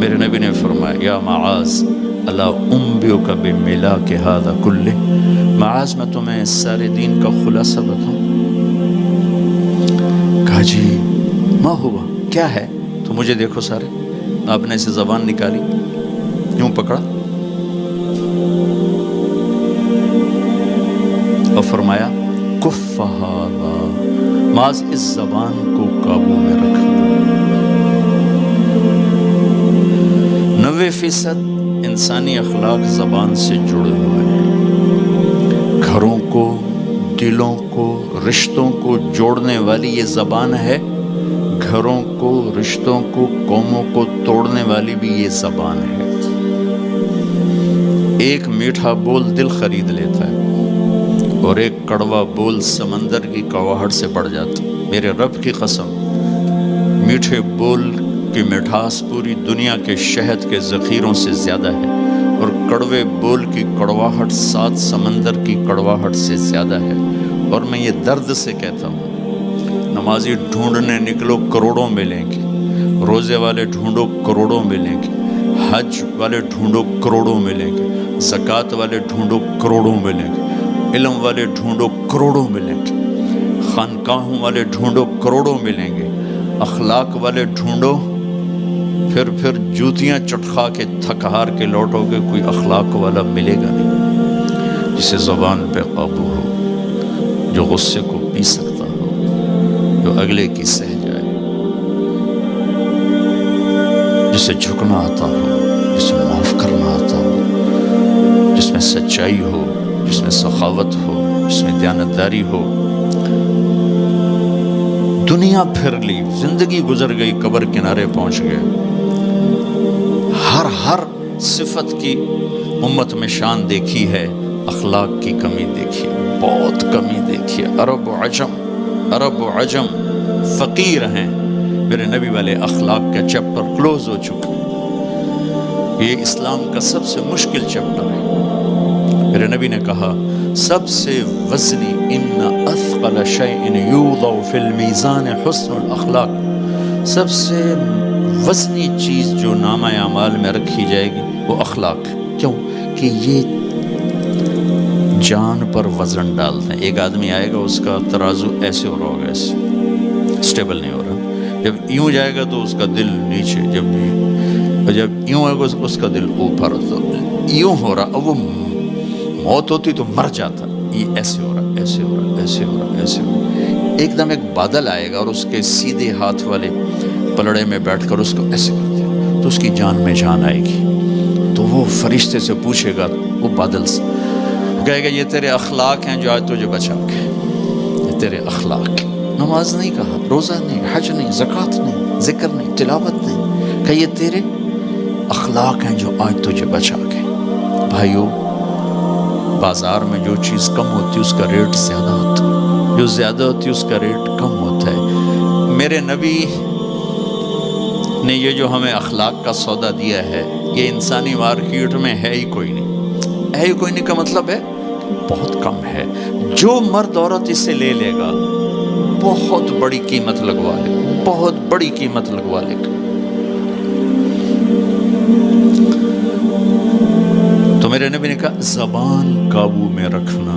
میرے نبی نے فرمایا یا معاذ الا انبئک بملاک ھذا کلہ، معاذ میں تمہیں اس سارے دین کا خلاصہ بتاؤں؟ کہا جی ما ہوا، کیا ہے؟ تو مجھے دیکھو سارے، آپ نے اسے زبان نکالی، یوں پکڑا اور فرمایا کف ھذا، معاذ اس زبان کو قابو میں رکھنا۔ 90% انسانی اخلاق زبان سے جڑے ہوئے ہیں۔ گھروں کو، دلوں کو، رشتوں کو جوڑنے والی یہ زبان ہے، گھروں کو، رشتوں کو، قوموں کو توڑنے والی بھی یہ زبان ہے۔ ایک میٹھا بول دل خرید لیتا ہے اور ایک کڑوا بول سمندر کی کڑواہٹ سے بڑھ جاتا۔ میرے رب کی قسم، میٹھے بول کی مٹھاس پوری دنیا کے شہد کے ذخیروں سے زیادہ ہے، اور کڑوے بول کی کڑواہٹ 7 سمندر کی کڑواہٹ سے زیادہ ہے۔ اور میں یہ درد سے کہتا ہوں، نمازی ڈھونڈنے نکلو کروڑوں ملیں گے، روزے والے ڈھونڈو کروڑوں ملیں گے، حج والے ڈھونڈو کروڑوں ملیں گے، زکوٰۃ والے ڈھونڈو کروڑوں ملیں گے، علم والے ڈھونڈو کروڑوں ملیں گے، خانقاہوں والے ڈھونڈو کروڑوں ملیں گے، اخلاق والے ڈھونڈو، پھر جوتیاں چٹخا کے تھک ہار کے لوٹو گے، کوئی اخلاق والا ملے گا نہیں، جسے زبان پہ قابو ہو، جو غصے کو پی سکتا ہو، جو اگلے کی سہ جائے، جسے جھکنا آتا ہو، جسے معاف کرنا آتا ہو، جس میں سچائی ہو، جس میں سخاوت ہو، جس میں دیانتداری ہو۔ دنیا پھر لی، زندگی گزر گئی، قبر کنارے پہنچ گئے، ہر صفت کی امت میں شان دیکھی ہے، اخلاق کی کمی دیکھی ہے، بہت کمی دیکھی ہے۔ عرب و عجم فقیر ہیں، میرے نبی والے اخلاق کا چیپٹر کلوز ہو چکا ہے۔ یہ اسلام کا سب سے مشکل چیپٹر ہے۔ میرے نبی نے کہا سب سے وزنی ان اثقل شیء یوضع فی المیزان حسن الاخلاق، سب سے وزنی چیز جو نامہ اعمال میں رکھی جائے گی وہ اخلاق۔ کیوں کہ یہ جان پر وزن ڈالتے ہیں۔ ایک آدمی آئے گا، اس کا ترازو ایسے ہو رہا ہوگا، ایسے اسٹیبل نہیں ہو رہا، جب یوں جائے گا تو اس کا دل نیچے، جب یوں آئے گا اس کا دل اوپر، تو یوں ہو رہا، اب وہ موت ہوتی تو مر جاتا، یہ ایسے ہو رہا، ایسے ہو رہا، ایسے ہو رہا، ایسے ہو رہا۔ ایک دم ایک بادل آئے گا اور اس کے سیدھے ہاتھ والے پلڑے میں بیٹھ کر اس کو ایسے کر دیا تو اس کی جان میں جان آئے گی۔ تو وہ فرشتے سے پوچھے گا، وہ بادل سے کہے گا یہ تیرے اخلاق ہیں جو آج تجھے بچا کے، یہ تیرے اخلاق۔ نماز نہیں کہا، روزہ نہیں، حج نہیں، زکوٰۃ نہیں، ذکر نہیں، تلاوت نہیں، کہ یہ تیرے اخلاق ہیں جو آج تجھے بچا کے۔ بھائیو، بازار میں جو چیز کم ہوتی ہے اس کا ریٹ زیادہ ہوتا ہے، جو زیادہ ہوتی ہے اس کا ریٹ کم ہوتا ہے۔ میرے نبی نے یہ جو ہمیں اخلاق کا سودا دیا ہے، یہ انسانی مارکیٹ میں ہے ہی کوئی نہیں۔ ہے ہی کوئی نہیں کا مطلب ہے بہت کم ہے۔ جو مرد عورت اسے لے لے گا بہت بڑی قیمت لگوا لے گا، بہت بڑی قیمت لگوا لے گا۔ تو میرے نبی نے کہا زبان قابو میں رکھنا۔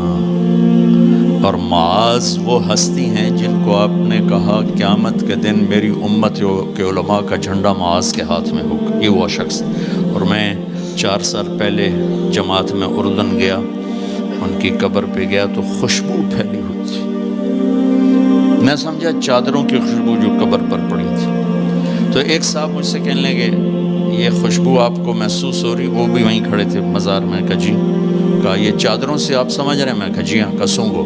اور معاذ وہ ہستی ہیں جن کو آپ نے کہا قیامت کے دن میری امت کے علماء کا جھنڈا معاذ کے ہاتھ میں ہوگا، یہ وہ شخص۔ اور میں 4 سال پہلے جماعت میں اردن گیا، ان کی قبر پہ گیا تو خوشبو پھیلی ہوئی تھی، میں سمجھا چادروں کی خوشبو جو قبر پر پڑی تھی۔ تو ایک صاحب مجھ سے کہنے لگے یہ خوشبو آپ کو محسوس ہو رہی؟ وہ بھی وہیں کھڑے تھے مزار میں۔ کہا جی۔ کہا یہ چادروں سے آپ سمجھ رہے ہیں؟ میں کہا جی ہاں۔ کہا سونگو۔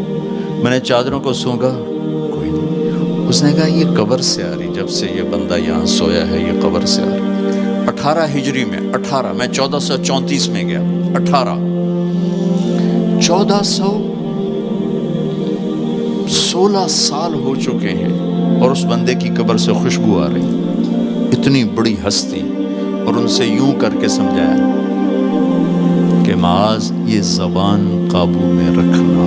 میں نے چادروں کو سونگا، کوئی نہیں۔ اس نے کہا یہ قبر سے آ رہی، جب سے یہ بندہ یہاں سویا ہے یہ قبر سے آ رہی۔ 18 ہجری میں، 18 میں 1434 میں گیا، 1416 سال ہو چکے ہیں اور اس بندے کی قبر سے خوشبو آ رہی، اتنی بڑی ہستی۔ اور ان سے یوں کر کے سمجھایا کہ معاذ یہ زبان قابو میں رکھنا،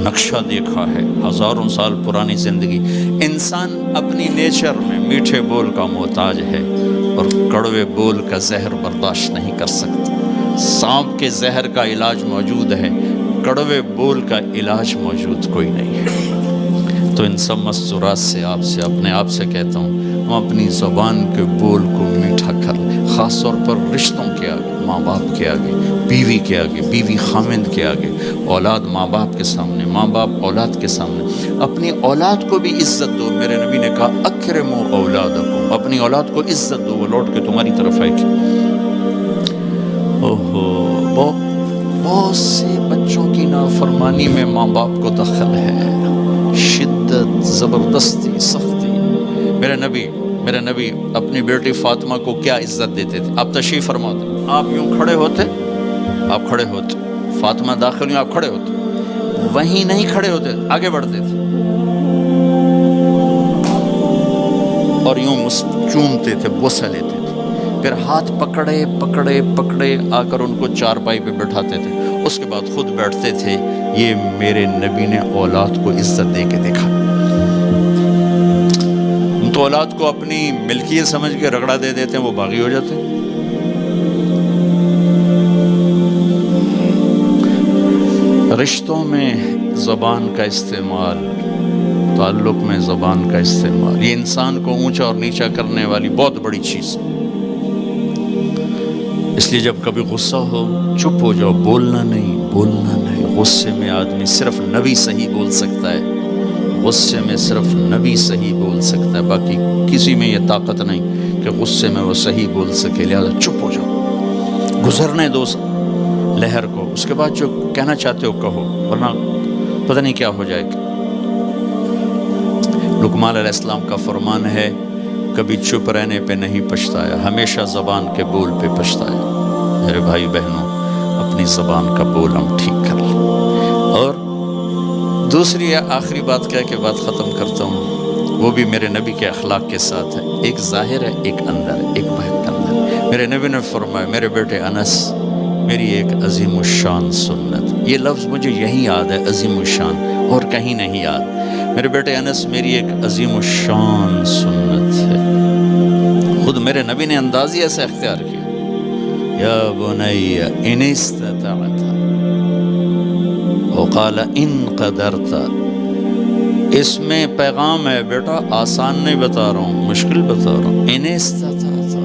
نقشہ دیکھا ہے، ہزاروں سال پرانی زندگی۔ انسان اپنی نیچر میں میٹھے بول کا محتاج ہے اور کڑوے بول کا زہر برداشت نہیں کر سکتا۔ سانپ کے زہر کا علاج موجود ہے، کڑوے بول کا علاج موجود کوئی نہیں ہے۔ تو ان سب مستورات سے اپنے آپ سے کہتا ہوں، ہم اپنی زبان کے بول کو میٹھا کر لیں، خاص طور پر رشتوں کے آگے، ماں باپ کے آگے، بیوی کے آگے، بیوی خامند کے آگے، اولاد ماں باپ کے سامنے، ماں باپ اولاد کے سامنے۔ اپنی اولاد کو بھی عزت دو۔ میرے نبی نے کہا اکرموا اولادکم، اپنی اولاد کو عزت دو، وہ لوٹ کے تمہاری طرف آئے گی۔ بہت سے بچوں کی نافرمانی میں ماں باپ کو دخل ہے، شدت، زبردستی، سختی۔ میرے نبی اپنی بیٹی فاطمہ کو کیا عزت دیتے تھے؟ آپ تشریف فرما دیں، آپ یوں کھڑے ہوتے، فاطمہ داخل ہوئی، آپ کھڑے ہوتے، وہیں نہیں کھڑے ہوتے، آگے بڑھتے تھے اور یوں چومتے تھے، بوسہ لیتے تھے، پھر ہاتھ پکڑے آ کر ان کو چارپائی پہ بٹھاتے تھے، اس کے بعد خود بیٹھتے تھے۔ یہ میرے نبی نے اولاد کو عزت دے کے دیکھا۔ تو اولاد کو اپنی ملکیت سمجھ کے رگڑا دے دیتے ہیں، وہ باغی ہو جاتے ہیں۔ رشتوں میں زبان کا استعمال، تعلق میں زبان کا استعمال، یہ انسان کو اونچا اور نیچا کرنے والی بہت بڑی چیز ہے۔ اس لیے جب کبھی غصہ ہو، چپ ہو جاؤ، بولنا نہیں۔ غصے میں آدمی صرف نبی صحیح بول سکتا ہے، غصے میں صرف نبی صحیح بول سکتا ہے، باقی کسی میں یہ طاقت نہیں کہ غصے میں وہ صحیح بول سکے۔ لہٰذا چپ ہو جاؤ، گزرنے دو لہر کو، اس کے بعد جو کہنا چاہتے ہو کہو، ورنہ پتہ نہیں کیا ہو جائے گا۔ لقمان علیہ السلام کا فرمان ہے، کبھی چپ رہنے پہ نہیں پچھتایا، ہمیشہ زبان کے بول پہ پچھتایا۔ میرے بھائی بہنوں، اپنی زبان کا بول ہم ٹھیک کر لیں۔ اور دوسری آخری بات کہہ کے بات ختم کرتا ہوں، وہ بھی میرے نبی کے اخلاق کے ساتھ ہے۔ ایک ظاہر ہے، ایک اندر ہے، ایک باہر کا اندر۔ میرے نبی نے فرمایا، میرے بیٹے انس، میری ایک عظیم الشان سنت، یہ لفظ مجھے یہی یاد ہے، عظیم الشان، اور کہیں نہیں یاد۔ میرے بیٹے انس، میری ایک عظیم الشان سنت ہے۔ خود میرے نبی نے انداز ہی ایسا اختیار کیا، یا بنی ان استطعت، وقال ان قدرت۔ اس میں پیغام ہے، بیٹا آسان نہیں بتا رہا ہوں، مشکل بتا رہا ہوں۔ ان استطعت،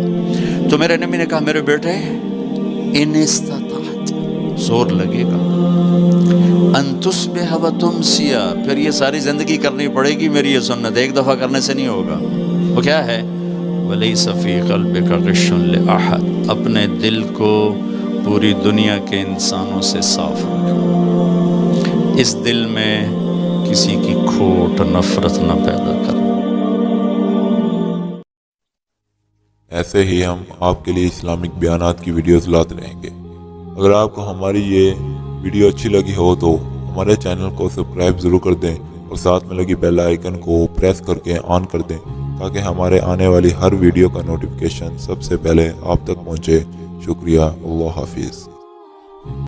تو میرے نبی نے کہا، میرے بیٹے ان استطعت، زور لگے گا، ان تصبح و تمسی، پھر یہ ساری زندگی کرنی پڑے گی میری یہ سنت، ایک دفعہ کرنے سے نہیں ہوگا۔ وہ کیا ہے؟ وَلَيْسَ فِي قَلْبِكَ غِشٌّ لِأَحَدٍ، اپنے دل کو پوری دنیا کے انسانوں سے صاف رکھو، اس دل میں کسی کی کھوٹ، نفرت نہ پیدا کرنا۔ ایسے ہی ہم آپ کے لیے اسلامک بیانات کی ویڈیوز لاتے رہیں گے۔ اگر آپ کو ہماری یہ ویڈیو اچھی لگی ہو تو ہمارے چینل کو سبسکرائب ضرور کر دیں اور ساتھ میں لگی بیل آئیکن کو پریس کر کے آن کر دیں تاکہ ہمارے آنے والی ہر ویڈیو کا نوٹیفیکیشن سب سے پہلے آپ تک پہنچے۔ شکریہ، اللہ حافظ۔